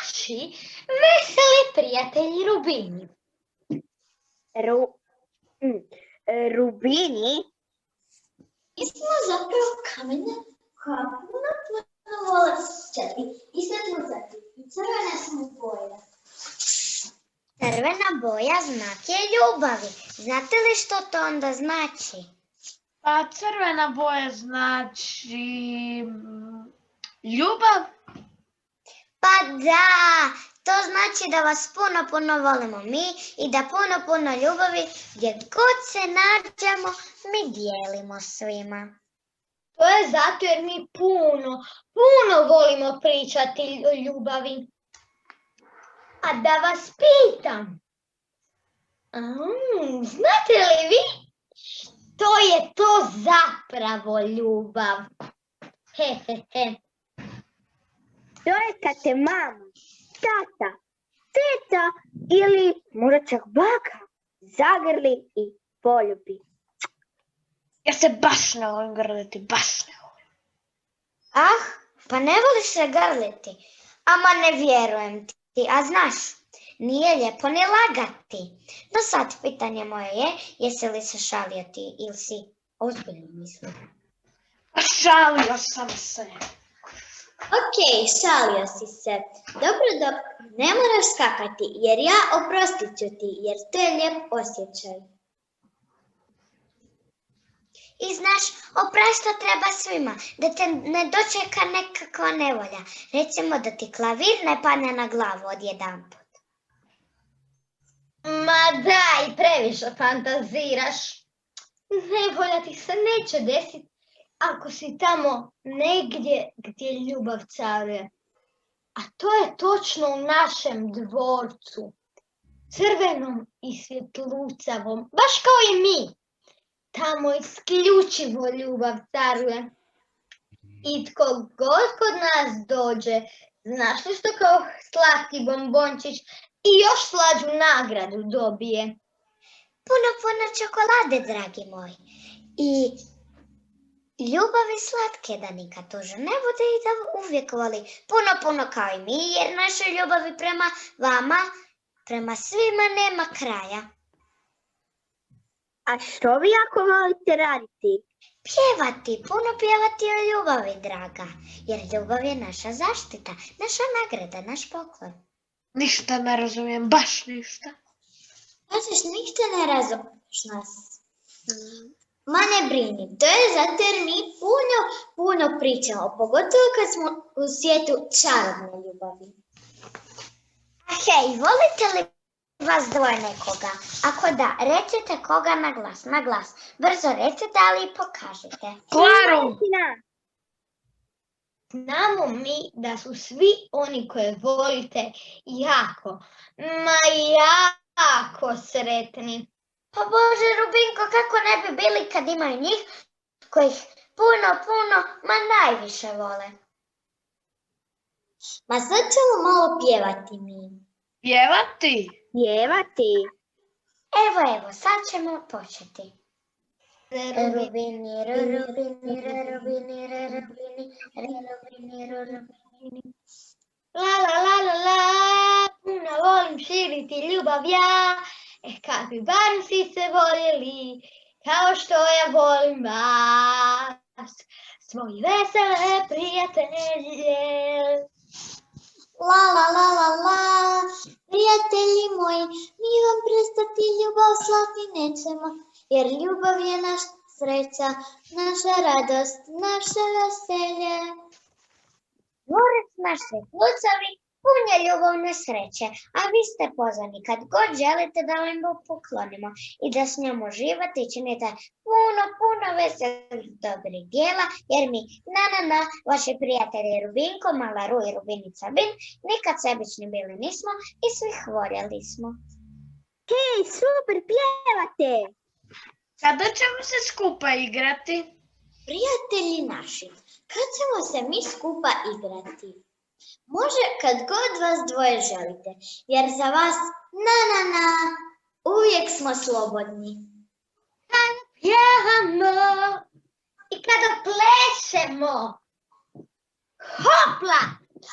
naši veseli prijatelji Rubini. Rubini? Mi smo zapravo kamenja koja puno vole osjećati i svetlucati. I crvena smo boja. Crvena boja znak je ljubavi. Znate li što to onda znači? Pa crvena boja znači ljubav. Pa da, to znači da vas puno volimo mi i da puno ljubavi gdje god se nađemo mi dijelimo svima. To je zato jer mi puno volimo pričati o ljubavi. A da vas pitam, znate li vi što je to zapravo ljubav? To je kad te mama, tata, teta ili možda čak baka zagrli i poljubi. Ja se baš ne volim grliti, baš ne volim. Pa ne voliš se grliti? Ama ne vjerujem ti, a znaš, nije lijepo ni lagati. No sad pitanje moje je, jesi li se šalio ti ili si ozbiljno mislio? Pa šalio sam se. Ok, šalio si se. Dobro, ne moraš skakati, jer ja oprostit ću ti, jer to je lijep osjećaj. I znaš, oprašta treba svima, da te ne dočeka nekakva nevolja. Recimo da ti klavir ne padne na glavu odjedanput. Ma daj, previše fantaziraš. Nevolja ti se neće desiti ako si tamo negdje gdje ljubav caruje. A to je točno u našem dvorcu. Crvenom i svjetlucavom, baš kao i mi. Tamo isključivo ljubav caruje. I tko god kod nas dođe, znaš li što kao slatki bombončić i još slađu nagradu dobije? Puno čokolade, dragi moj. I ljubavi slatke da nikad tuže ne bude i da uvijek voli puno kao i mi, jer naše ljubavi prema vama, prema svima nema kraja. A što vi ako volite raditi? Pjevati, puno pjevati o ljubavi, draga, jer ljubav je naša zaštita, naša nagrada, naš poklon. Ništa ne razumijem, baš ništa. Kažeš, ništa ne razumiješ nas. Ma ne brini, to je zato jer mi puno pričamo, pogotovo kad smo u svijetu čarobne ljubavi. A hej, volite li vas dvoje nekoga? Ako da, recite koga na glas. Brzo recite, ali i pokažite. Klaru! Znamo mi da su svi oni koje volite jako sretni. Pa Bože, Rubinko, kako ne bi bili kad imaju njih kojih puno, najviše vole. Ma sad ćemo malo pjevati mi. Pjevati? Pjevati? Evo, sad ćemo početi. Rubini. La, puno volim širiti ljubav ja. Kad bi barem svi se voljeli, kao što ja volim vas, svoji vesele prijatelje. La, prijatelji moji, mi vam prestati ljubav slati nećemo, jer ljubav je naša sreća, naša radost, naše veselje. Dvorac naše klucovi, pun je ljubavne sreće, a vi ste pozvani kad god želite da vam ga poklonimo i da s njom uživate i činite puno veselih dobrih dijela, jer mi, vaši prijatelji Rubinko, Mala Ru i Rubinica Bin, nikad sebični bili nismo i svih voljeli smo. Hej, super, pjevate! Kada ćemo se skupa igrati? Prijatelji naši, kad ćemo se mi skupa igrati? Može kad god vas dvoje želite, jer za vas, uvijek smo slobodni. Kada pjevamo i kada plešemo, hopla,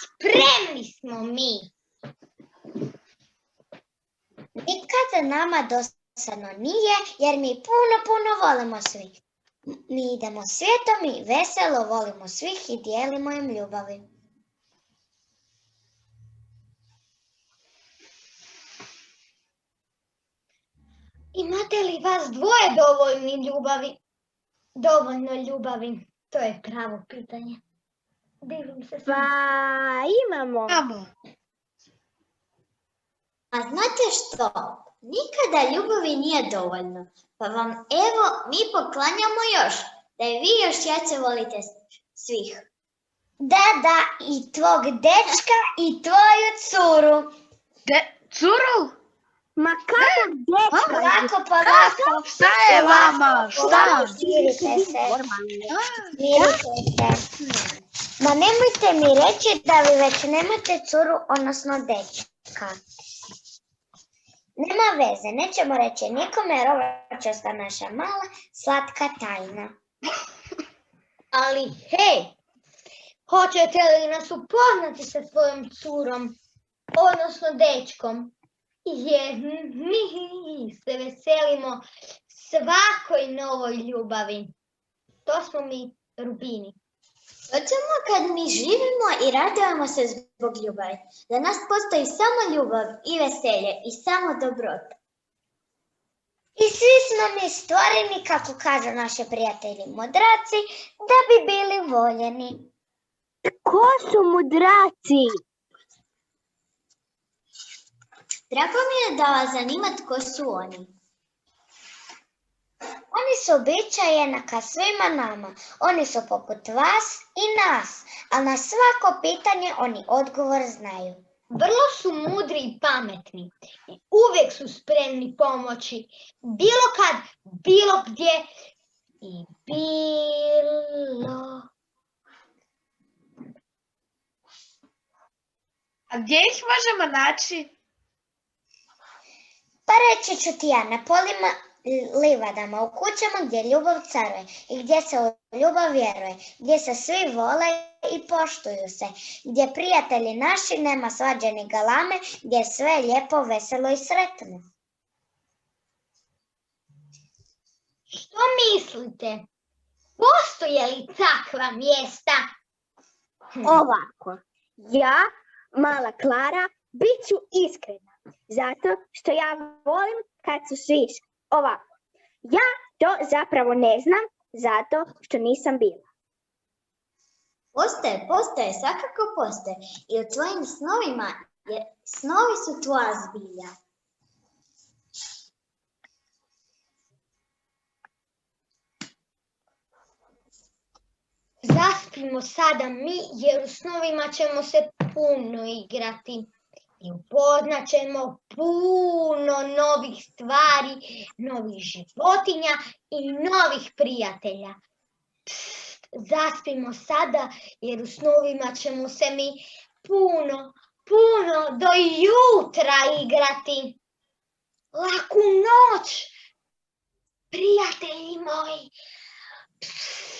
spremni smo mi. Nikada nama dosadno nije, jer mi puno volimo svi. Mi idemo svijetom i veselo volimo svih i dijelimo im ljubavi. Imate li vas dvoje dovoljno ljubavi? To je pravo pitanje. Divim se Pa sam. imamo. Amo. A znate što? Nikada ljubavi nije dovoljno. Pa vam evo mi poklanjamo još, da i vi još jače volite svih. Da, i tvog dečka i tvoju curu. Curu? Ma kako dečka? Polako. Šta je vama? Šta? Smirite se. Ma nemojte mi reći da vi već nemate curu, odnosno dečka. Nema veze, nećemo reći nikome jer ovo će ostati naša mala, slatka tajna. Ali hej, hoćete li nas upoznati sa svojom curom, odnosno dečkom? Jer mi se veselimo svakoj novoj ljubavi. To smo mi Rubini. Hoćemo kad mi živimo i radujemo se zbog ljubavi. Za nas postoji samo ljubav i veselje i samo dobrota. I svi smo mi stvoreni, kako kažu naši prijatelji mudraci, da bi bili voljeni. Ko su mudraci? Drago mi je da vas zanima tko su oni. Oni su bića jednaka svima nama. Oni su poput vas i nas, ali na svako pitanje oni odgovor znaju. Vrlo su mudri i pametni. I uvijek su spremni pomoći. Bilo kad, bilo gdje i bilo. A gdje ih možemo naći? Pa reći ću ti ja, na polima, livadama, u kućama gdje ljubav caruje i gdje se u ljubav vjeruje, gdje se svi vole i poštuju se, gdje prijatelji naši nema svađe ni galame, gdje je sve lijepo, veselo i sretno. Što mislite? Postoje li takva mjesta? Ovako, ja, mala Klara, bit ću iskrena, zato što ja volim kad su svi ovako. Ja to zapravo ne znam, zato što nisam bila. Postoje, svakako postoje. I u tvojim snovima, jer snovi su tvoja zbilja. Zaspimo sada mi, jer u snovima ćemo se puno igrati. I upoznat ćemo puno novih stvari, novih životinja i novih prijatelja. Psst, zaspimo sada, jer u snovima ćemo se mi puno do jutra igrati. Laku noć, prijatelji moji. Psst.